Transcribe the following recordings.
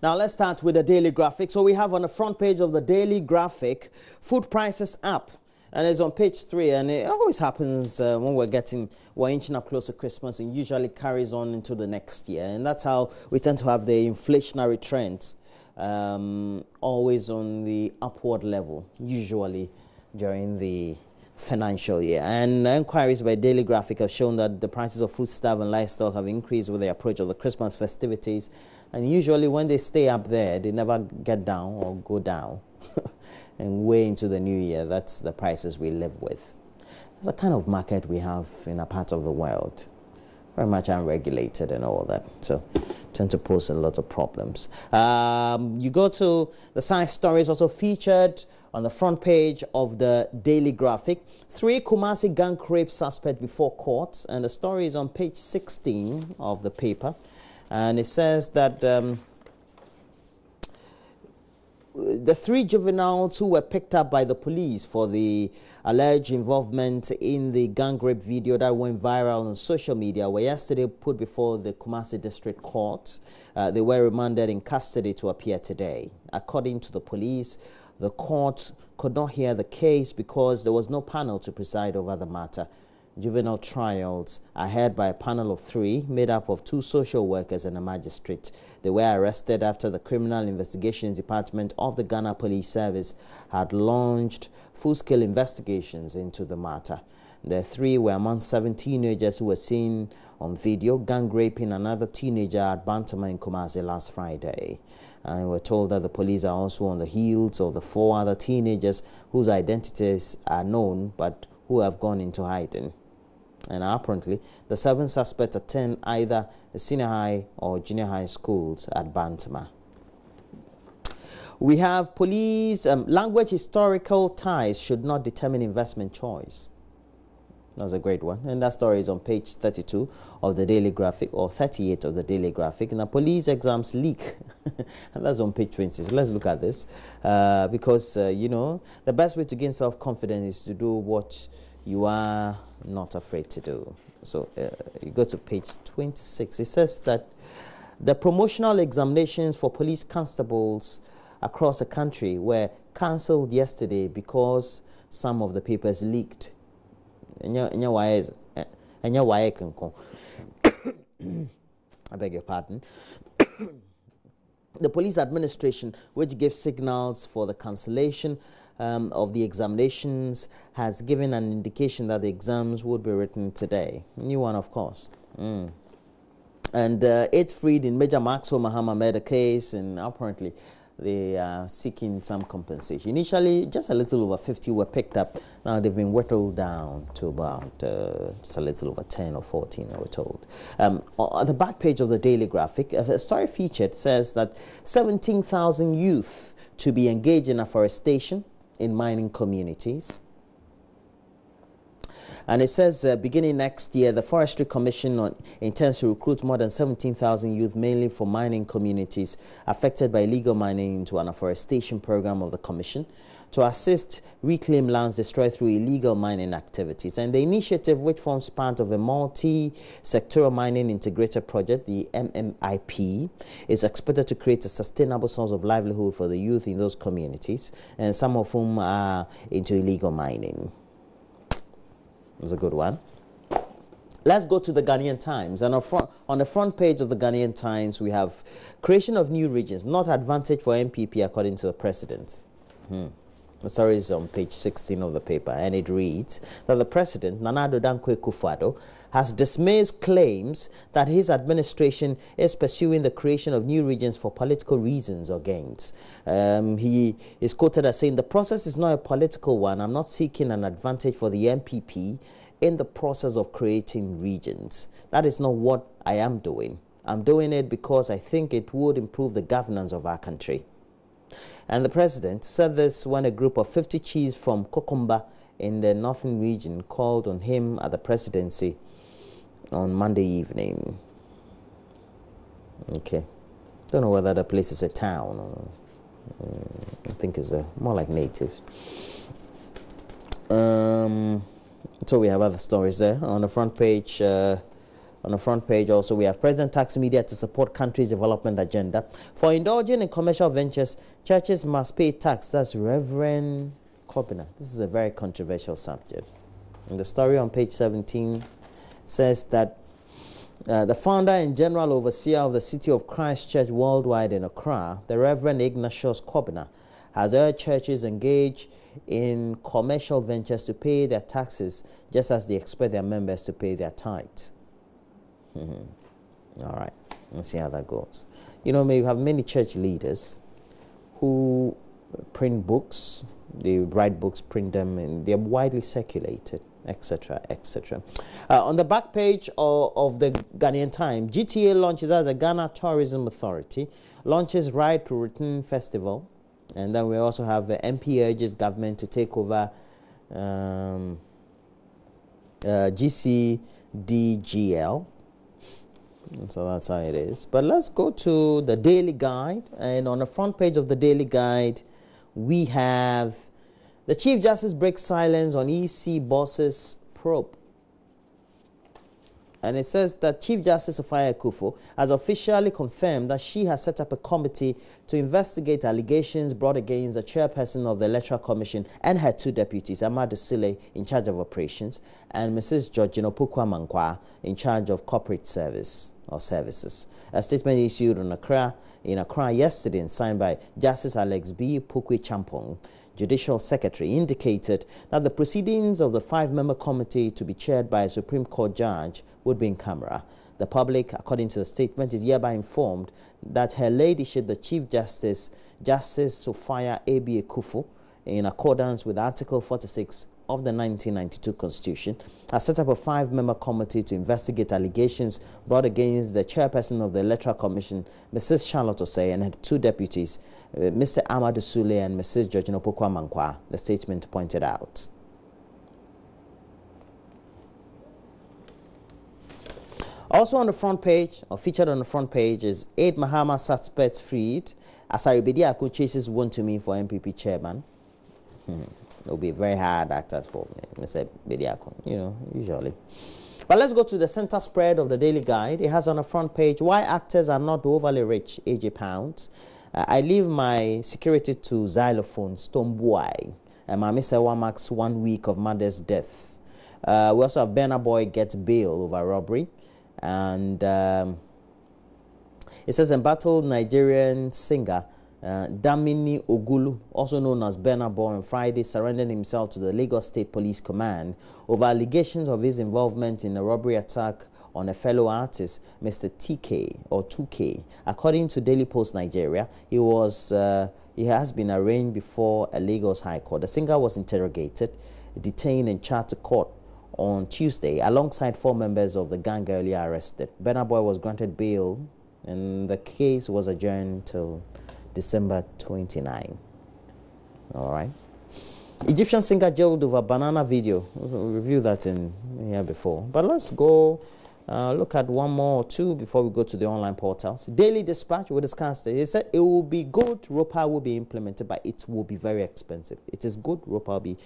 Now let's start with the Daily Graphic. So we have on the front page of the Daily Graphic, food prices up. And it's on page 3, and it always happens when we're inching up close to Christmas, and usually carries on into the next year. And that's how we tend to have the inflationary trends always on the upward level, usually during the financial year. And inquiries by Daily Graphic have shown that the prices of foodstuff and livestock have increased with the approach of the Christmas festivities. And usually when they stay up there, they never get down or go down. And way into the new year, that's the prices we live with. It's a kind of market we have in a part of the world, very much unregulated and all that, so tend to pose a lot of problems. You go to the side stories also featured on the front page of the Daily Graphic. 3 Kumasi gang rape suspect before court, and the story is on page 16 of the paper, and it says that the 3 juveniles who were picked up by the police for the alleged involvement in the gang rape video that went viral on social media were yesterday put before the Kumasi District Court. They were remanded in custody to appear today. According to the police, the court could not hear the case because there was no panel to preside over the matter. Juvenile trials are heard by a panel of 3 made up of 2 social workers and a magistrate. They were arrested after the Criminal Investigations Department of the Ghana Police Service had launched full-scale investigations into the matter. The 3 were among 7 teenagers who were seen on video gang raping another teenager at Bantama in Kumasi last Friday. And we're told that the police are also on the heels of the 4 other teenagers whose identities are known but who have gone into hiding. And apparently, the 7 suspects attend either the senior high or junior high schools at Bantama. We have police, language historical ties should not determine investment choice. That's a great one. And that story is on page 32 of the Daily Graphic, or 38 of the Daily Graphic. And the police exams leak. And that's on page 20. So let's look at this. Because, you know, the best way to gain self-confidence is to do what you are not afraid to do. So you go to page 26. It says that the promotional examinations for police constables across the country were cancelled yesterday because some of the papers leaked. I beg your pardon. The police administration, which gives signals for the cancellation of the examinations, has given an indication that the exams would be written today. New one, of course. And 8 freed in Major Maxwell Mahama murder case, and apparently they are seeking some compensation. Initially, just a little over 50 were picked up. Now they've been whittled down to about just a little over 10 or 14, I was told. On the back page of the Daily Graphic, a story featured says that 17,000 youth to be engaged in afforestation in mining communities. And it says beginning next year, the Forestry Commission intends to recruit more than 17,000 youth, mainly for mining communities affected by illegal mining, into an afforestation program of the Commission to assist reclaim lands destroyed through illegal mining activities. And the initiative, which forms part of a multi-sectoral mining integrated project, the MMIP, is expected to create a sustainable source of livelihood for the youth in those communities, and some of whom are into illegal mining. It's a good one. Let's go to the Ghanaian Times. And on the front page of the Ghanaian Times, we have creation of new regions, not advantage for MPP, according to the president. The story is on page 16 of the paper, and it reads that the president, Nana Addo Dankwa Akufo-Addo, has dismissed claims that his administration is pursuing the creation of new regions for political reasons or gains. He is quoted as saying, "The process is not a political one. I'm not seeking an advantage for the MPP in the process of creating regions. That is not what I am doing. I'm doing it because I think it would improve the governance of our country." And the president said this when a group of 50 chiefs from Kokumba in the northern region called on him at the presidency on Monday evening. Okay. Don't know whether the place is a town or I think it's more like natives. So we have other stories there. On the front page On the front page also, we have President tax media to support country's development agenda. For indulging in commercial ventures, churches must pay tax. That's Reverend Kobina. This is a very controversial subject. And the story on page 17 says that the founder and general overseer of the City of Christ Church Worldwide in Accra, the Reverend Ignatius Kobina, has urged churches engaged in commercial ventures to pay their taxes just as they expect their members to pay their tithes. All right, let's see how that goes. You know, you have many church leaders who print books, they write books, print them, and they're widely circulated, etc., etc. On the back page of the Ghanaian Times, GTA launches as a Ghana Tourism Authority, launches Ride to Return Festival, and then we also have the MP urges government to take over GCDGL. So that's how it is. But let's go to the Daily Guide. And on the front page of the Daily Guide, we have the Chief Justice breaks silence on EC bosses probe. And it says that Chief Justice Ofaya Akufo has officially confirmed that she has set up a committee to investigate allegations brought against the chairperson of the Electoral Commission and her two deputies, Amadou Sule in charge of operations and Mrs. Georgina Pukwa-Mankwa in charge of corporate services. A statement issued in Accra yesterday and signed by Justice Alex B. Pukwe-Champong, Judicial Secretary, indicated that the proceedings of the five-member committee to be chaired by a Supreme Court judge would be in camera. The public, according to the statement, is hereby informed that Her Ladyship, the Chief Justice, Justice Sophia A.B. Akufo, in accordance with Article 46 of the 1992 Constitution, has set up a five-member committee to investigate allegations brought against the chairperson of the Electoral Commission, Mrs. Charlotte Osei, and her two deputies, Mr. Amadou Sule and Mrs. Georgina Pukwa-Mankwa, the statement pointed out. Also on the front page, or featured on the front page, is 8 Mahama suspects freed. Asari Bediako chases Wontumi for MPP chairman. It will be very hard actors for Mr. Bediako, you know, usually. But let's go to the center spread of the Daily Guide. It has on the front page, why actors are not overly rich, AJ Pounds. I leave my security to xylophone, Stoneboy, and my Mr. Wamax 1 week of mother's death. We also have Burna Boy gets bail over robbery. And it says embattled Nigerian singer Damini Ogulu, also known as Burna Boy, on Friday surrendered himself to the Lagos State Police Command over allegations of his involvement in a robbery attack on a fellow artist, Mr. TK or 2K. According to Daily Post Nigeria, he has been arraigned before a Lagos High Court. The singer was interrogated, detained, and charged to court on Tuesday alongside 4 members of the gang earlier arrested. Burna Boy was granted bail and the case was adjourned till December 29. All right. Egyptian singer jailed over banana video. We'll review that in here before. But let's go look at one more or two before we go to the online portals. Daily Dispatch, we discussed it. It said it will be good, ROPA will be implemented, but it will be very expensive. It is good, ROPA will be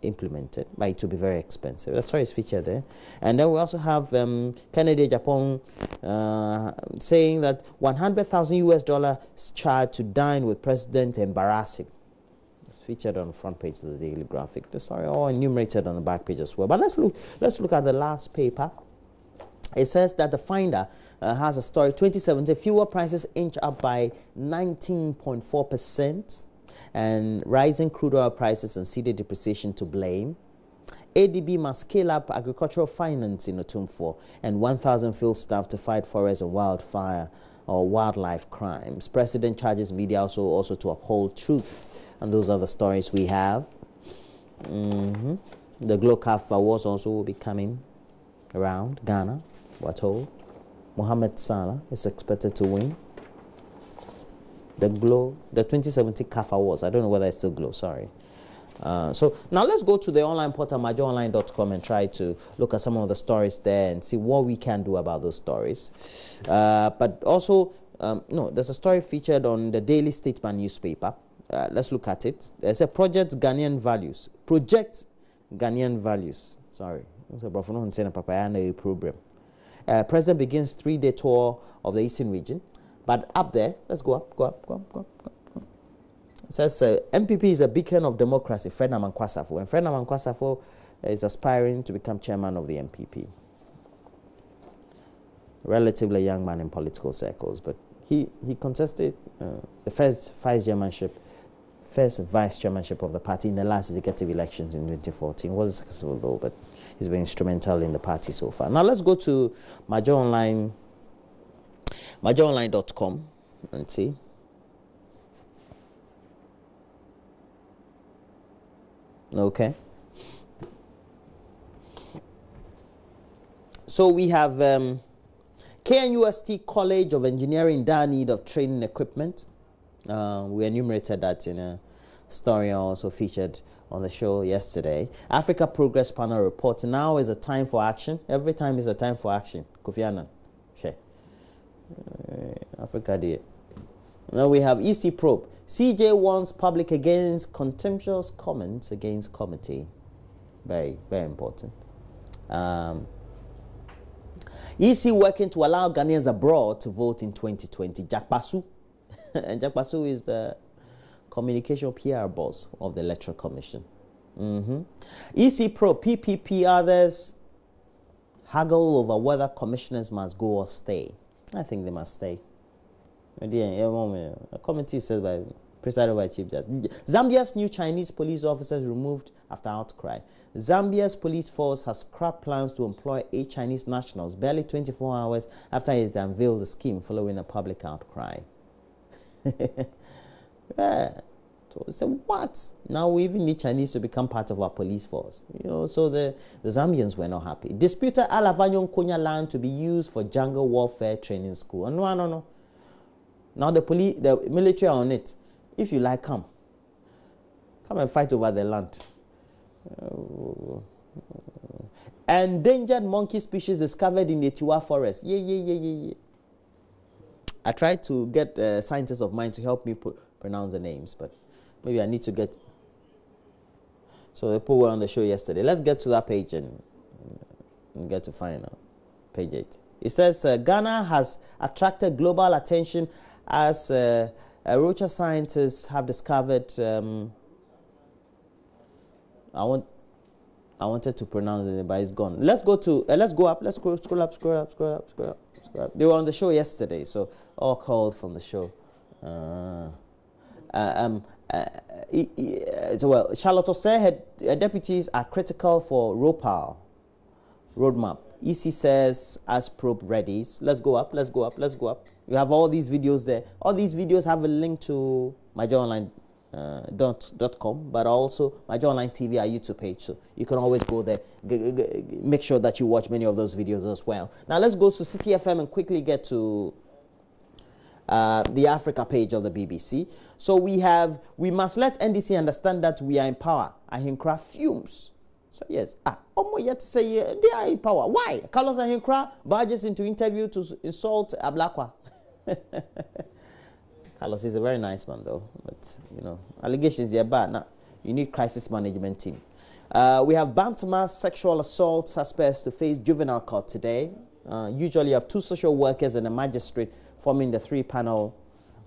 implemented, but it will be very expensive. The story is featured there. And then we also have Kennedy Japan saying that $100,000 charge to dine with president embarrassing. It's featured on the front page of the Daily Graphic. The story all enumerated on the back page as well. But let's look at the last paper. It says that the Finder has a story, 2017, fuel prices inch up by 19.4%. And rising crude oil prices and cedi depreciation to blame. ADB must scale up agricultural finance in Otumfuo and 1,000 field staff to fight forest and wildfire or wildlife crimes. President charges media also to uphold truth. And those are the stories we have. The GloCAF Awards also will be coming around Ghana, we're told. Mohamed Salah is expected to win the 2017 CAF Awards. I don't know whether it's still Glow, sorry. So now let's go to the online portal, majoonline.com, and try to look at some of the stories there and see what we can do about those stories. But also, there's a story featured on the Daily Statesman newspaper. Let's look at it. There's a Project Ghanaian Values. Sorry. President begins 3-day tour of the Eastern region. But up there, let's go up, go up, go up, go up, go up. Go up. It says MPP is a beacon of democracy, Fred Namakwasafo. And Fred Namakwasafo is aspiring to become chairman of the MPP. Relatively young man in political circles, but he contested the first vice chairmanship of the party in the last executive elections in 2014. It wasn't successful though, but he's been instrumental in the party so far. Now let's go to majorionline.com and see. Okay. So we have KNUST College of Engineering in dire need of training equipment. We enumerated that in a story also featured on the show yesterday. Africa Progress Panel report. Now is a time for action. Every time is a time for action. Kofi Annan. Okay. Africa Day. Now we have EC probe. CJ warns public against contemptuous comments against committee. Very, very important. EC working to allow Ghanaians abroad to vote in 2020. Jack Basu. And Jack Basu is the communication PR boss of the Electoral Commission. EC Pro, PPP, others haggle over whether commissioners must go or stay. I think they must stay. A committee said by presided by Chief Justice. Zambia's new Chinese police officers removed after outcry. Zambia's police force has scrapped plans to employ 8 Chinese nationals barely 24 hours after it unveiled the scheme following a public outcry. Yeah. So what? Now we even need Chinese to become part of our police force. You know, so the Zambians were not happy. Disputed Alavanyon Konya land to be used for jungle warfare training school. No. Now the military are on it. If you like, come and fight over the land. Endangered monkey species discovered in the Tiwa forest. Yeah. I tried to get scientists of mine to help me pronounce the names, but maybe I need to get. So the people were on the show yesterday. Let's get to that page and get to find out. Page 8. It says Ghana has attracted global attention as Rocha scientists have discovered. I wanted to pronounce it, but it's gone. Let's go to. Let's go up. Let's scroll up. They were on the show yesterday, so all called from the show. Well, Charlotte said her deputies are critical for ROPAL roadmap. EC says as probe readies. Let's go up. You have all these videos there. All these videos have a link to majorionline.com, but also Major Online TV, our YouTube page. So you can always go there. Make sure that you watch many of those videos as well. Now let's go to City FM and quickly get to the Africa page of the BBC. So we must let NDC understand that we are in power. Ahinkra fumes. So yes, yet say they are in power. Why? Carlos Ahinkra barges into interview to insult Ablakwa. Carlos is a very nice man though, but you know, allegations they are bad. Now you need crisis management team. We have Bantama sexual assault suspects to face juvenile court today. Usually you have 2 social workers and a magistrate forming the 3-panel,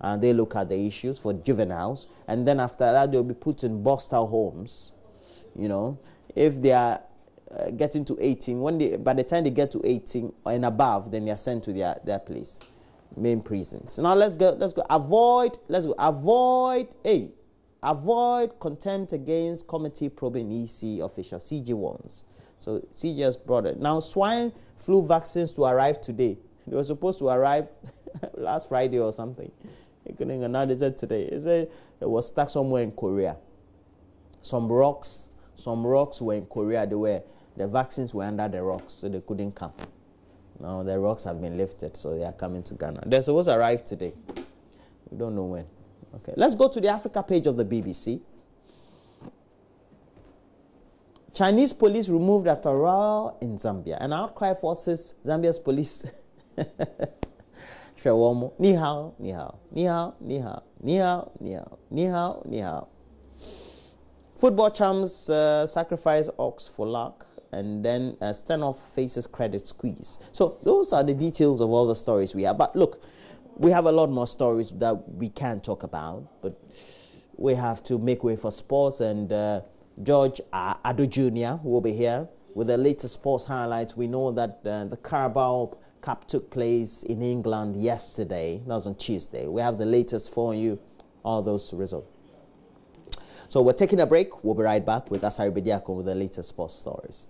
and they look at the issues for juveniles, and then after that they'll be put in box-style homes. You know, if they are getting to 18, by the time they get to 18 and above, then they are sent to their place, main prisons. Now let's go. Avoid contempt against committee probing EC official. CG warns. So CG has brought it. Now swine flu vaccines to arrive today. They were supposed to arrive last Friday or something. Now they said today. They said it was stuck somewhere in Korea. Some rocks were in Korea. The vaccines were under the rocks, so they couldn't come. Now the rocks have been lifted, so they are coming to Ghana. They're supposed to arrive today. We don't know when. Okay, let's go to the Africa page of the BBC. Chinese police removed after row in Zambia. An outcry forces Zambia's police. Ni hao, ni hao, ni hao, ni hao, ni hao, ni hao, ni hao, ni hao. Football champs sacrifice ox for luck. and then Stenoff faces credit squeeze. So those are the details of all the stories we have. But look, we have a lot more stories that we can talk about, but we have to make way for sports, and George Ado Jr. will be here with the latest sports highlights. We know that the Carabao Cup took place in England yesterday. That was on Tuesday. We have the latest for you, all those results. So we're taking a break. We'll be right back with Asari Bediako with the latest sports stories.